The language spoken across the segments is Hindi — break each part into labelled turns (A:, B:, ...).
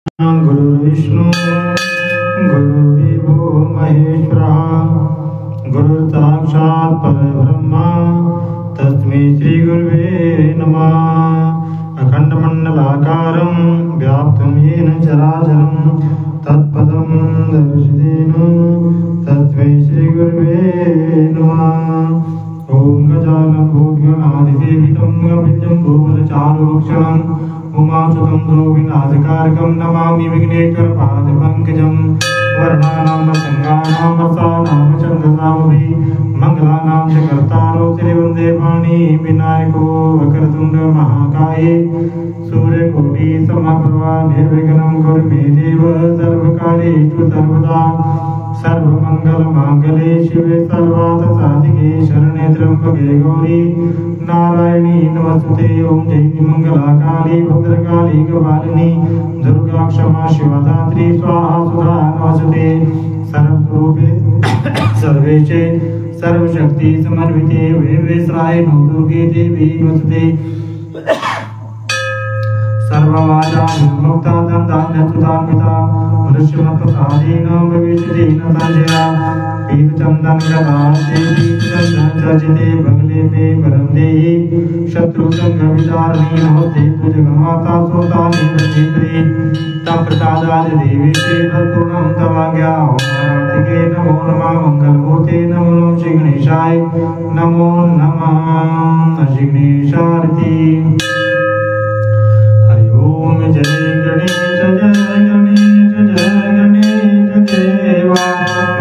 A: गुरुर्विष्णु गुरुर्देवो महेश्वरः गुरुर्साक्षात् परब्रह्म तस्मै श्री गुरुवे नमः। अखंडमंडलाकारं व्याप्तं येन चराचरं तत्पदं दर्शितेन तस्मै श्री गुरुवे नमः। ओम गजानन भूतगणाधिसेवितं गजं भूतचारुभक्षणं उमासुतं ध्रुवविनाशकारकं नमामि विघ्नेश्वरपादपङ्कजं। वर्णानां संगानां रसानां छन्दसामपि मङ्गलानां च कर्तारो श्रीवन्दे पाणि विनायको वक्रतुण्ड महाकाये सूर्यकोटिसमप्रभा निर्विघ्नं कुरु मे देव सर्वकार्येषु सर्वदा। सर्वमंगलमांगल्ये शिवे सर्वार्थसाधिके शरण्ये त्र्यंबके गौरी नारायणी नमस्ते। ओम जयति मंगलाकाली भद्रकाली कपालिनी दुर्गा क्षमा शिवा धात्री स्वाहा सुधा नमस्ते। सर्वरूपे सर्वेशे सर्वशक्ति समन्विते वेवेश्वराय नवदुर्गे देवी नमस्ते। सर्ववाचा मुक्ता दंडान्यसुतान्विता मनुष्यमत्प्रसादेन भविष्यति न संशया। पीतचन्दनगदादेवी चर्चिते बगले मे वरं देहि शत्रुसंघविदारिणी नमस्ते जगन्माता सोतानि प्रसीदति। तव प्रसादाय देवी ते तत्पूर्णं तवाज्ञा। ओम आराधिके नमो नमः मंगलमूर्ते नमो श्री गणेशाय नमो नमः श्री गणेशारती। ओम जय गणेश जय गणेश जय गणेश देवा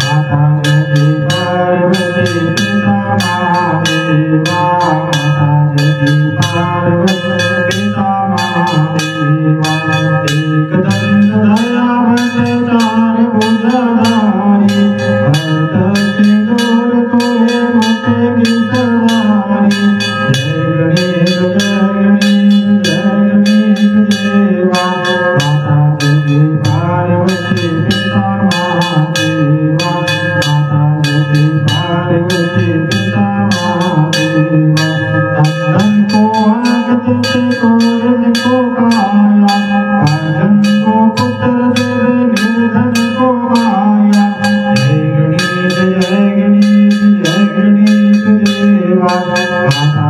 A: माता जय पार्वती पिता महादेवा माता जय पार्वती पिता महादेवा। एक दंत दयावंत चार भुजधारी भक्त सिंदूर तोरे मोते की सवारी। जय गणेश जय गणेश जय गणेश देवा माता जय पार्वती पिता महादेवा माता जय पार्वती पिता महादेवा। धन को आगत से गोरन को काया अर्जन को पुत्र देवे निर्धन को माया। जय गणेश जय गणेश जय गणेश देवा माता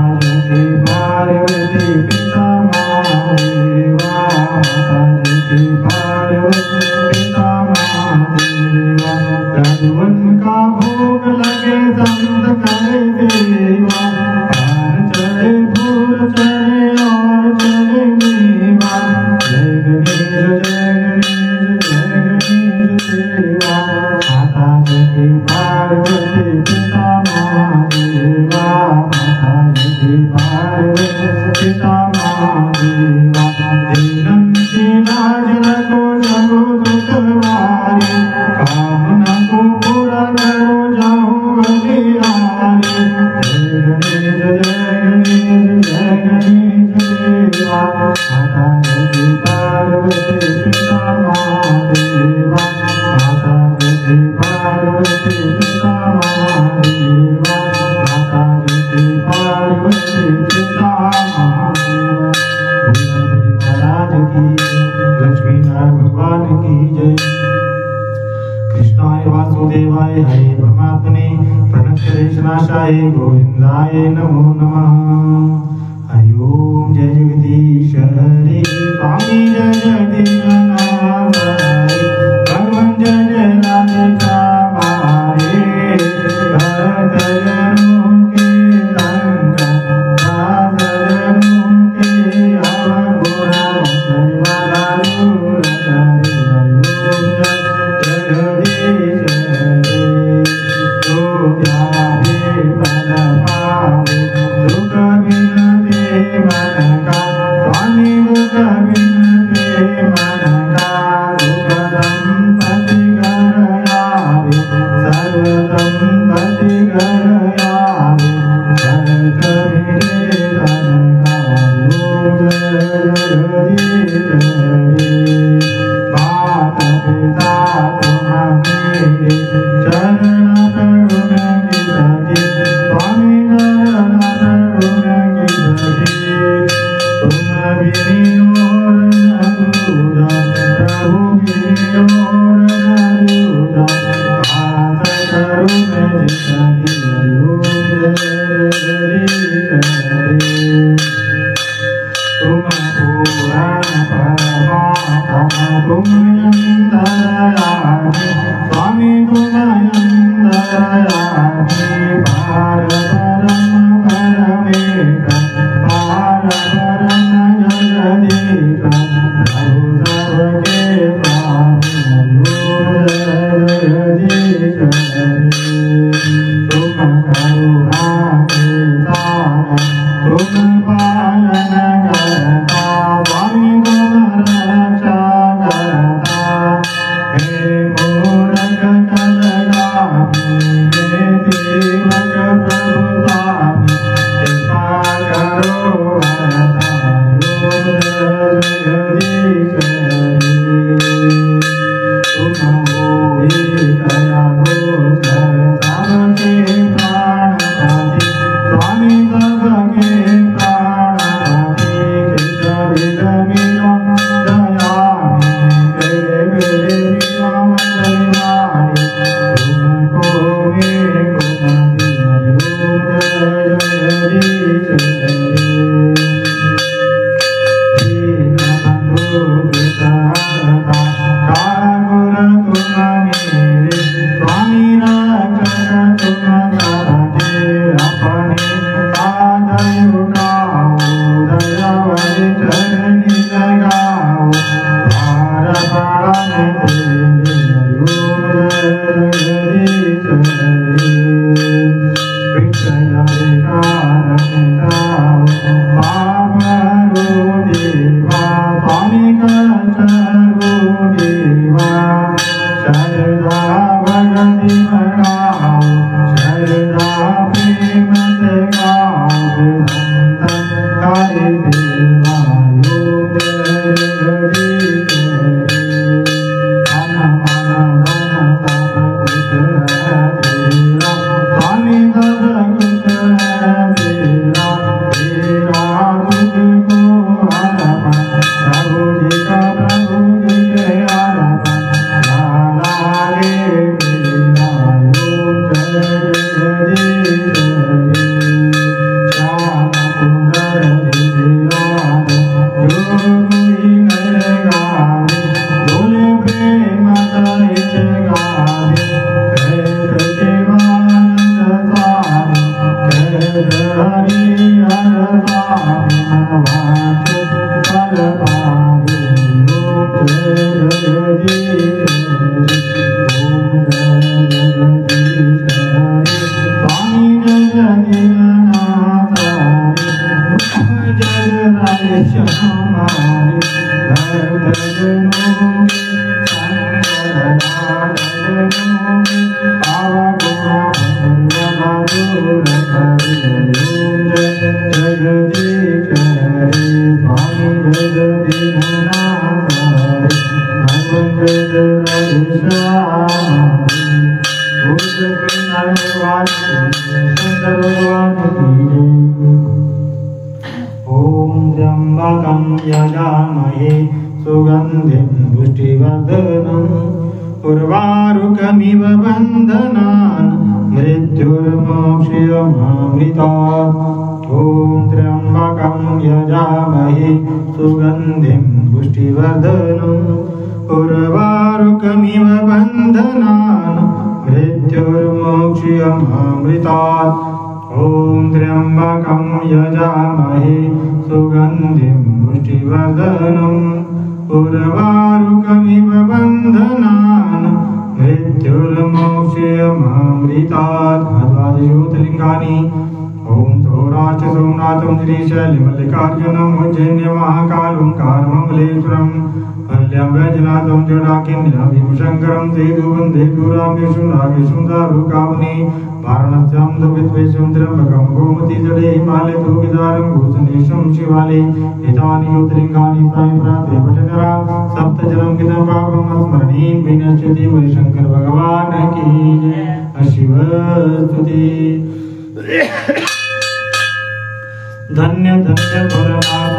A: जय पार्वती पिता महादेवा माता जय पार्वती पिता महादेवा। रघुवन का भोग लगे संत करे देवा पान चढ़े फूल चढ़े और चढ़े मेवा। जय गणेश जय गणेश जय गणेश देवा माता जय पार्वती पिता महादेवा माता जय पार्वती पिता महादेवा। दीनन की लाज रखो जगो दुखवारी कामना को पूरा करो जाओ बलिहारी। जय गणेश जय गणेश जय गणेश देवा माता जय पार्वती पिता महादेवा माता जय पार्वती पिता महादेवा माता जय पार्वती पिता महादेवा। महाराज की लक्ष्मी नारायण भगवान की जय। कृष्णाय वासुदेवाय हरे परमात्मने प्रणतक्लेशनाशाय गोविंदाय नमो नमः। हरि ओम जय जगदीश हरे स्वामी जय जगदीशनाथ हरे भगवान जय जय राधे हरे भक्त जनों के संग साथ जनों के अवगुण वाला दूर करे। जगदीश हरे जो ध्यावे पद पावे दुख बिनते मन का स्वामी दुख बिनते मन का दुख संपत्ति घर आवे सर्व संपत्ति घर आवे भक्त मेरे धन का। जय जगदीश हरे। तुमयंतरयामि स्वामी तुमयंतरयामि पार परम परमेक पार परम जगदीश प्रभु सबके स्वामी जगदीश तुम करुणा के सागर तुम पालन करता स्वामी तुम रक्षा करता हे मूरख कलगामी हे दीपक प्रभु स्वामी कृपा करो वरदायो जगदीश तुम हो ही दया गोचर सबके प्राणपति स्वामी सबके प्राणपति कृष्ण विद मिलो दयामि तेरे मेरे मिलो मंगलवाणी तुमको मेरे को मंदियो जगदीश दीनबंधु कृतहर्ता कारुण तुम मेरे स्वामी रक्षक तुम सबके अपने साधय उठाओ दयावरि चरणी लगाओ भार पड़न देवियो जगदीश विषय विकार मिटाओ पाप रो देवा स्वामी करो देवा शरदा भगति बढ़ाओ शरदा प्रेम से गाओ संतन हरि देवा योग जगदीश धन मन धन सब कुछ है तेरा स्वामी सब कुछ है तेरा तेरा तुझको अर्पण प्रभु जी का प्रभु जी के अर्पण लाला रे मेरा योग जगदीश श्याम सुंदर दिव्यान जो कोई नर गावे बोले प्रेम सहित गावे कैद जीवानंद स्वामी कैद हरिहर स्वामी मनवांछ फल पावे ओम जय जगदीश ओम जय जगदीश स्वामी जय दीननाथ जय राजेश हमारे दर्द जनों के संग जनों के आवा गुना भगवान दूर करे ओम जय जगदीश स्वामी जय दीननाथ भगवान जय राजेश हमारे भूत पिंड वासी शंकर भगवान की जय। ओम त्र्यंबकं यजामहे सुगंधिं पुष्टिवर्धनम् उर्वारुकमिव बन्धनान् मृत्युर्मोक्षयमामृतात्। ओम त्र्यंबकं यजामहे सुगंधिं पुष्टिवर्धनम् उर्वारुकमिव बन्धनान् मृत्युर्मोक्षयमामृतात्। ओम त्र्यंबकं यजामहे सुगंधिं पुष्टिवर्धनम् उर्वारुकमिव बन्धनान् मृत्युर्मोक्षयमामृतात्। ज्योतिर्लिंगानि ओम सौराष्ट्र सोमनाथं श्रीशैलमल्लिकार्जुनम् उज्जैन्यमहाकालोंकारममलेश्वरम् अल्यं वैजनाथं जटाकिन्यं भीमशङ्करं सेतुवन्दे दूरामेषु नागेषु दारुकावने वाराणस्यां दुर्विद्वेषं त्र्यम्बकं गोमतीजटे हिमालयतुगिदारं भूषणेशं शिवाले एतानि ज्योतिर्लिङ्गानि प्रायप्राते पठनरा सप्तजनं कितं पापमस्मरणीं विनश्यति वै शंकर भगवान की जय। शिव स्तुति धन्य धन्य भोलेनाथ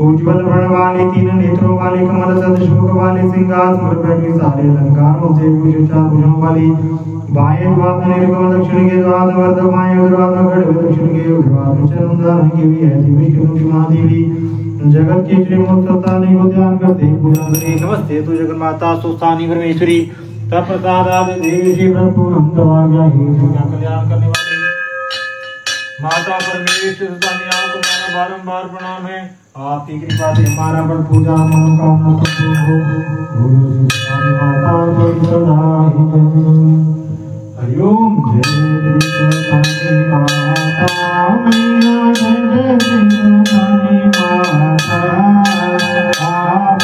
A: उज्ज्वल वर्ण वाली तीन नेत्रों वाली कमल सदृश मुख वाली सिंहासन पर बैठी सारे अलंकारों से विशेष भुजों वाली बाएं द्वार में निर्गम दक्षिण के द्वार में वर्धक बाएं द्वार में खड़े दक्षिण के द्वार में चरण की भी ऐसी विष्णु महादेवी जगत की श्रीमूर्ति को ध्यान करते पूजा करें। नमस्ते तु जगन्माता सुस्थानी परमेश्वरी तत्प्रसाद आदि देवी श्री प्रभु हम दवाया ही दुनिया कल्याण करने वाली माता परमेश्वरी सुस्थानी आपको मेरा बारंबार प्रणाम है। आपकी कृपा से हमारा पर पूजा मनोकामना संपूर्ण हो। बोलो श्री माता की सदा ही जय। हरिओम जय श्री माता मैया जय श्री माता आप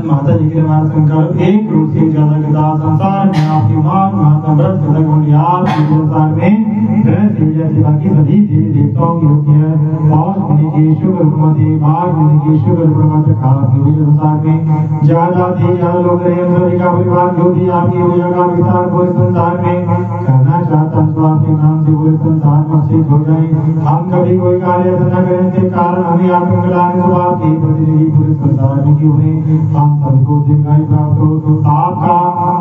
A: माता जी के हमारा संकल्प एक रूप से ज्यादा गदा संसार में आपकी मान माता व्रत संसार में जैसे बाकी सभी देवी देवताओं की होती है और मुनि की शुभ रूपमती बाघ मुनि की शुभ रूपमती खाकी संसार में ज्यादा से ज्यादा लोग सभी का परिवार जो भी आपकी पूजा का विस्तार पूरे संसार में करना चाहता हूँ तो आपके नाम से पूरे संसार में सिद्ध हो जाए। हम कभी कोई कार्य ऐसा न करें के कारण हमें आपको मिलाने से आपकी प्रतिनिधि पूरे संसार में क्यों नहीं हम सबको दीर्घायु प्राप्त हो आपका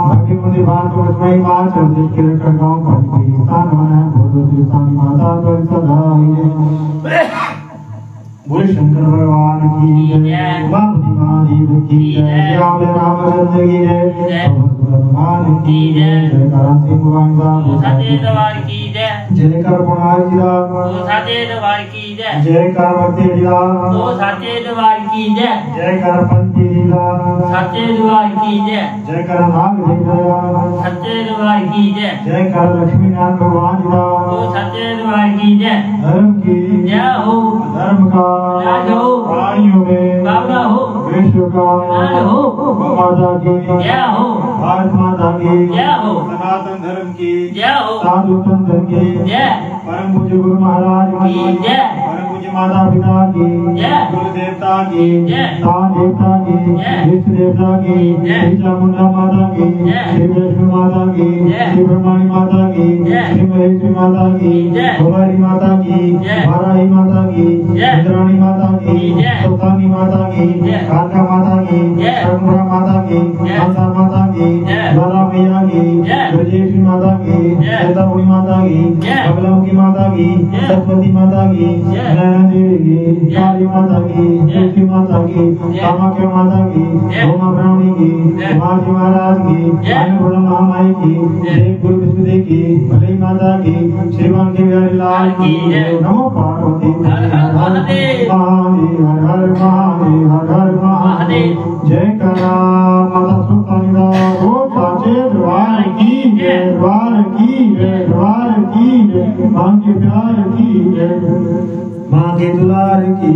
A: भक्ति मंदिर बार को लक्ष्मी मां चंद्र के रखकर गांव पर स्थान बना है बोलो श्री स्वामी माता पर सदा बोले शंकर भगवान की जय उमापति महादेव की जय रामचंद्र की जय भगवान की जय जयकार सिंह भगवान साहब की जय जयकार पुनार जी दरबार की जय जयकार भक्ति लीला दरबार की जय जयकार पंथी लीला सच्चे दरबार की जय जयकार नाग सच्चे दरबार की जय जयकार लक्ष्मी नारायण भगवान जी सच्चे दरबार की जय धर्म की जय हो धर्म का राज हो प्राणियों में बाबा हो विश्व का राज हो माता की जय हो भारत माता की जय हो सनातन धर्म की जय हो साधु संत की जय परम पूज्य गुरु महाराज की जय परम पूज्य माता पिता की जय गुरु देवता की जय दान देवता की इष्ट देवता की श्री चामुंडा माता की श्री वैष्णो माता की श्री ब्रह्मणी माता की श्री महेश्वरी माता की कुमारी माता की वाराही माता की इंद्राणी माता की सुल्तानी माता की कालका माता की कर्मूरा माता की माता माता की ज्वाला मैया की ब्रजेश्वरी माता की सीतापुरी माता की बगलामुखी माता की सरस्वती माता की नैना देवी की काली माता की तुलसी माता की कामाख्या माता की उमा ब्राह्मणी की महाजी महाराज की अन्नपूर्णा महामाई की देव गुरु विष्णुदेव की भले माता की श्रीमान के बिहारी लाल की नमो पार्वती हर हर महादेव जय करा माता सुल्तानी राव साचे द्वार की जय द्वार की जय द्वार की जय मां के प्यार की जय मां के दुलार की